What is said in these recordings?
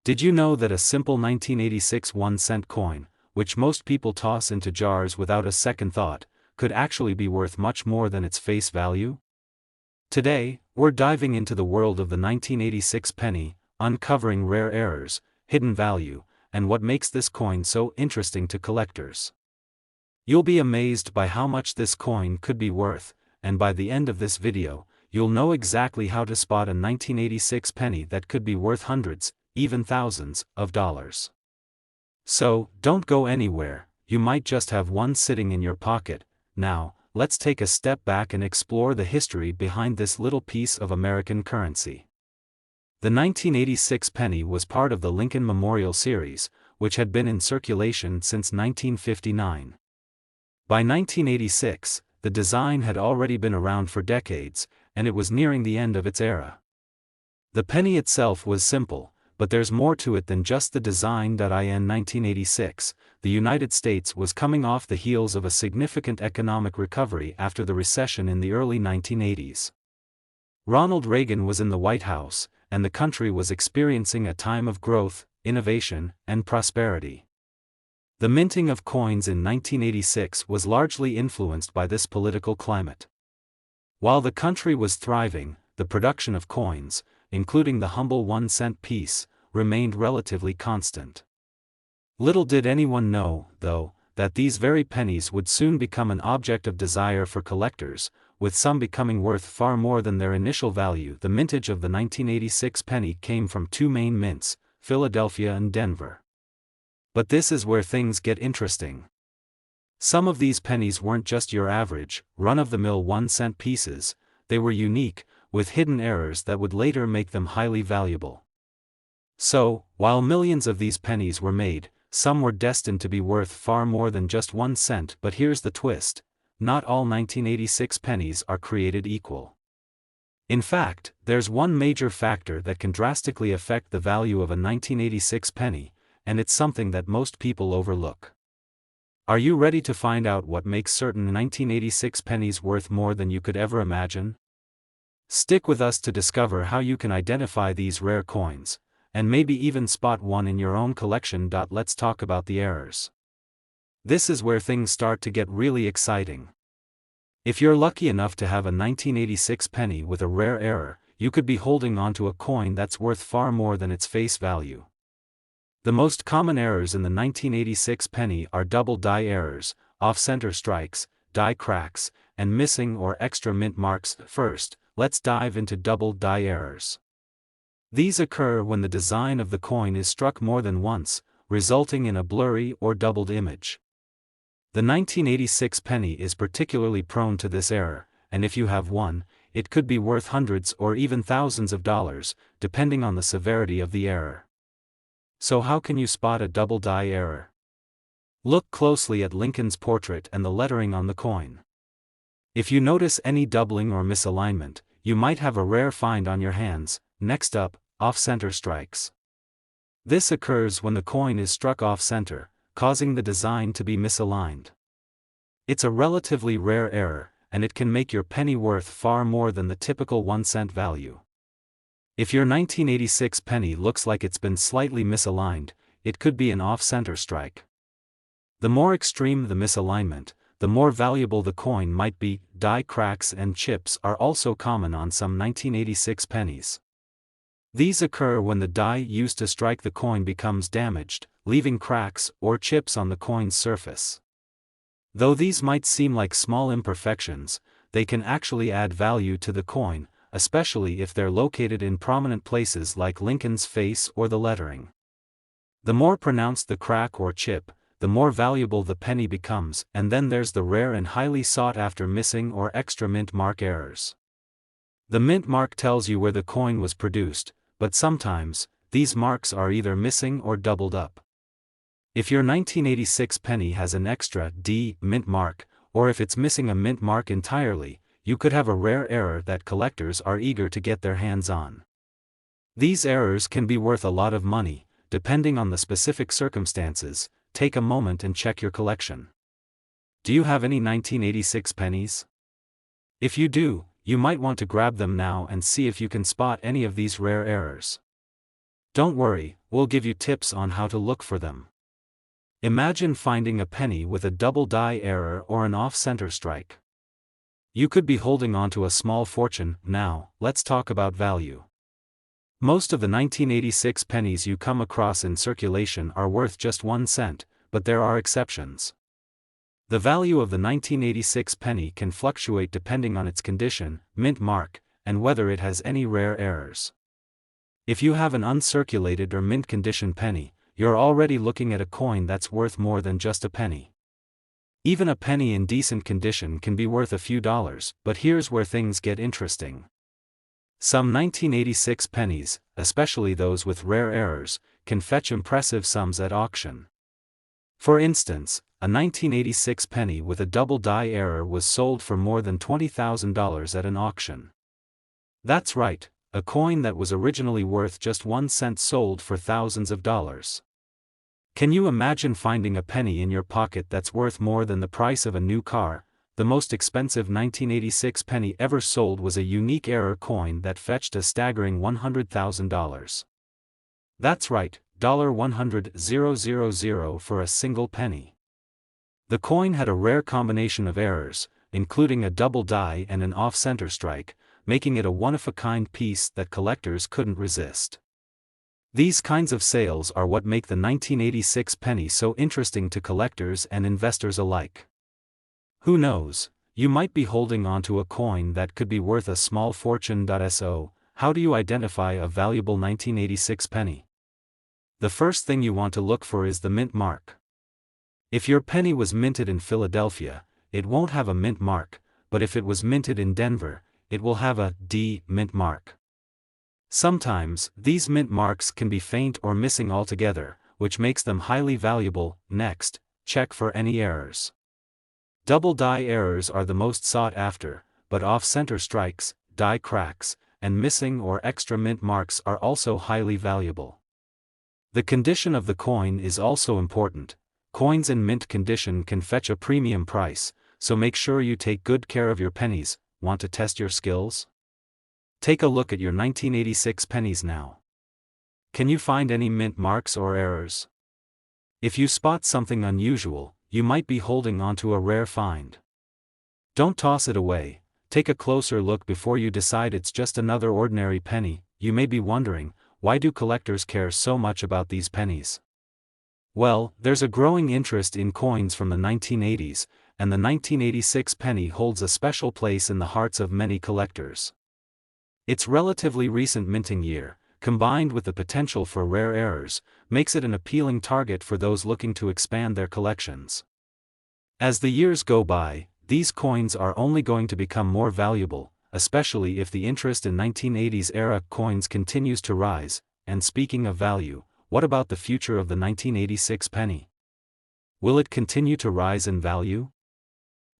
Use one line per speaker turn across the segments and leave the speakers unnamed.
Did you know that a simple 1986 1-cent coin, which most people toss into jars without a second thought, could actually be worth much more than its face value? Today, we're diving into the world of the 1986 penny, uncovering rare errors, hidden value, and what makes this coin so interesting to collectors. You'll be amazed by how much this coin could be worth, and by the end of this video, you'll know exactly how to spot a 1986 penny that could be worth hundreds, even thousands, of dollars. So, don't go anywhere, you might just have one sitting in your pocket. Now, let's take a step back and explore the history behind this little piece of American currency. The 1986 penny was part of the Lincoln Memorial Series, which had been in circulation since 1959. By 1986, the design had already been around for decades, and it was nearing the end of its era. The penny itself was simple, but there's more to it than just the design. In 1986, the United States was coming off the heels of a significant economic recovery after the recession in the early 1980s. Ronald Reagan was in the White House, and the country was experiencing a time of growth, innovation, and prosperity. The minting of coins in 1986 was largely influenced by this political climate. While the country was thriving, the production of coins, including the humble 1-cent piece, remained relatively constant. Little did anyone know, though, that these very pennies would soon become an object of desire for collectors, with some becoming worth far more than their initial value. The mintage of the 1986 penny came from two main mints, Philadelphia and Denver. But this is where things get interesting. Some of these pennies weren't just your average, run-of-the-mill 1-cent pieces, they were unique, with hidden errors that would later make them highly valuable. So, while millions of these pennies were made, some were destined to be worth far more than just 1 cent. But here's the twist: not all 1986 pennies are created equal. In fact, there's one major factor that can drastically affect the value of a 1986 penny, and it's something that most people overlook. Are you ready to find out what makes certain 1986 pennies worth more than you could ever imagine? Stick with us to discover how you can identify these rare coins, and maybe even spot one in your own collection. Let's talk about the errors. This is where things start to get really exciting. If you're lucky enough to have a 1986 penny with a rare error, you could be holding onto a coin that's worth far more than its face value. The most common errors in the 1986 penny are double die errors, off-center strikes, die cracks, and missing or extra mint marks. First, let's dive into double die errors. These occur when the design of the coin is struck more than once, resulting in a blurry or doubled image. The 1986 penny is particularly prone to this error, and if you have one, it could be worth hundreds or even thousands of dollars, depending on the severity of the error. So how can you spot a double die error? Look closely at Lincoln's portrait and the lettering on the coin. If you notice any doubling or misalignment, you might have a rare find on your hands. Next up, off-center strikes. This occurs when the coin is struck off-center, causing the design to be misaligned. It's a relatively rare error, and it can make your penny worth far more than the typical 1-cent value. If your 1986 penny looks like it's been slightly misaligned, it could be an off-center strike. The more extreme the misalignment, the more valuable the coin might be. Die cracks and chips are also common on some 1986 pennies. These occur when the die used to strike the coin becomes damaged, leaving cracks or chips on the coin's surface. Though these might seem like small imperfections, they can actually add value to the coin, especially if they're located in prominent places like Lincoln's face or the lettering. The more pronounced the crack or chip, the more valuable the penny becomes. And then there's the rare and highly sought-after missing or extra mint mark errors. The mint mark tells you where the coin was produced, but sometimes, these marks are either missing or doubled up. If your 1986 penny has an extra D mint mark, or if it's missing a mint mark entirely, you could have a rare error that collectors are eager to get their hands on. These errors can be worth a lot of money, depending on the specific circumstances. Take a moment and check your collection. Do you have any 1986 pennies? If you do, you might want to grab them now and see if you can spot any of these rare errors. Don't worry, we'll give you tips on how to look for them. Imagine finding a penny with a double die error or an off-center strike. You could be holding onto a small fortune. Now, let's talk about value. Most of the 1986 pennies you come across in circulation are worth just 1 cent, but there are exceptions. The value of the 1986 penny can fluctuate depending on its condition, mint mark, and whether it has any rare errors. If you have an uncirculated or mint condition penny, you're already looking at a coin that's worth more than just a penny. Even a penny in decent condition can be worth a few dollars, but here's where things get interesting. Some 1986 pennies, especially those with rare errors, can fetch impressive sums at auction. For instance, a 1986 penny with a double die error was sold for more than $20,000 at an auction. That's right, a coin that was originally worth just 1 cent sold for thousands of dollars. Can you imagine finding a penny in your pocket that's worth more than the price of a new car? The most expensive 1986 penny ever sold was a unique error coin that fetched a staggering $100,000. That's right, $100,000 for a single penny. The coin had a rare combination of errors, including a double die and an off-center strike, making it a one-of-a-kind piece that collectors couldn't resist. These kinds of sales are what make the 1986 penny so interesting to collectors and investors alike. Who knows, you might be holding onto a coin that could be worth a small fortune. So, how do you identify a valuable 1986 penny? The first thing you want to look for is the mint mark. If your penny was minted in Philadelphia, it won't have a mint mark, but if it was minted in Denver, it will have a D mint mark. Sometimes, these mint marks can be faint or missing altogether, which makes them highly valuable. Next, check for any errors. Double die errors are the most sought after, but off-center strikes, die cracks, and missing or extra mint marks are also highly valuable. The condition of the coin is also important. Coins in mint condition can fetch a premium price, so make sure you take good care of your pennies. Want to test your skills? Take a look at your 1986 pennies now. Can you find any mint marks or errors? If you spot something unusual, you might be holding onto a rare find. Don't toss it away, take a closer look before you decide it's just another ordinary penny. You may be wondering, why do collectors care so much about these pennies? Well, there's a growing interest in coins from the 1980s, and the 1986 penny holds a special place in the hearts of many collectors. Its relatively recent minting year, combined with the potential for rare errors, makes it an appealing target for those looking to expand their collections. As the years go by, these coins are only going to become more valuable, especially if the interest in 1980s era coins continues to rise. And speaking of value, what about the future of the 1986 penny? Will it continue to rise in value?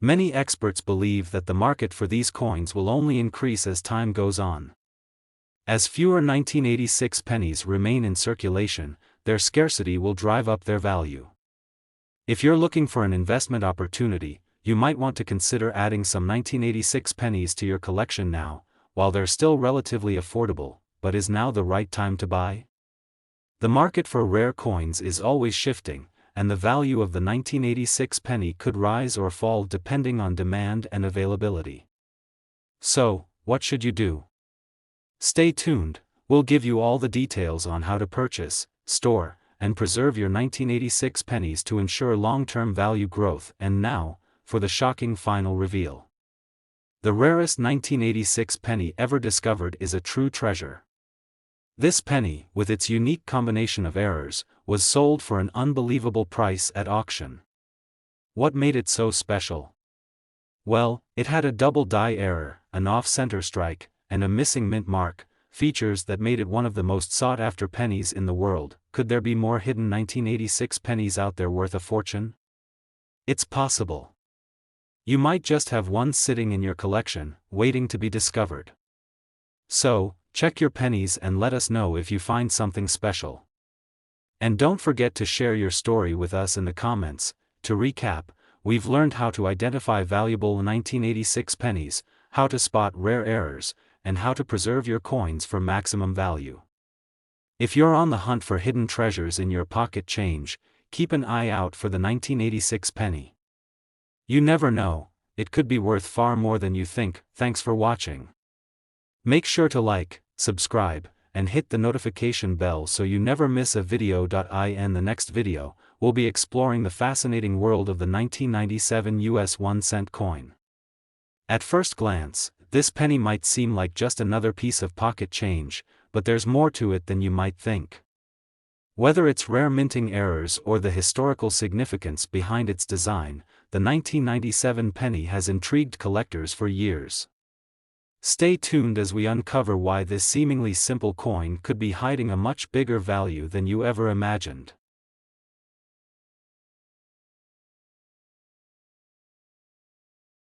Many experts believe that the market for these coins will only increase as time goes on. As fewer 1986 pennies remain in circulation, their scarcity will drive up their value. If you're looking for an investment opportunity, you might want to consider adding some 1986 pennies to your collection now, while they're still relatively affordable. But is now the right time to buy? The market for rare coins is always shifting, and the value of the 1986 penny could rise or fall depending on demand and availability. So, what should you do? Stay tuned, we'll give you all the details on how to purchase, store, and preserve your 1986 pennies to ensure long-term value growth. And now, for the shocking final reveal. The rarest 1986 penny ever discovered is a true treasure. This penny, with its unique combination of errors, was sold for an unbelievable price at auction. What made it so special? Well, it had a double die error, an off-center strike, and a missing mint mark, features that made it one of the most sought-after pennies in the world. Could there be more hidden 1986 pennies out there worth a fortune? It's possible. You might just have one sitting in your collection, waiting to be discovered. So, check your pennies and let us know if you find something special. And don't forget to share your story with us in the comments. To recap, we've learned how to identify valuable 1986 pennies, how to spot rare errors, and how to preserve your coins for maximum value. If you're on the hunt for hidden treasures in your pocket change, keep an eye out for the 1986 penny. You never know, it could be worth far more than you think. Thanks for watching. Make sure to like, subscribe, and hit the notification bell so you never miss a video. In the next video, we'll be exploring the fascinating world of the 1997 US 1-cent coin. At first glance, this penny might seem like just another piece of pocket change, but there's more to it than you might think. Whether it's rare minting errors or the historical significance behind its design, the 1997 penny has intrigued collectors for years. Stay tuned as we uncover why this seemingly simple coin could be hiding a much bigger value than you ever imagined.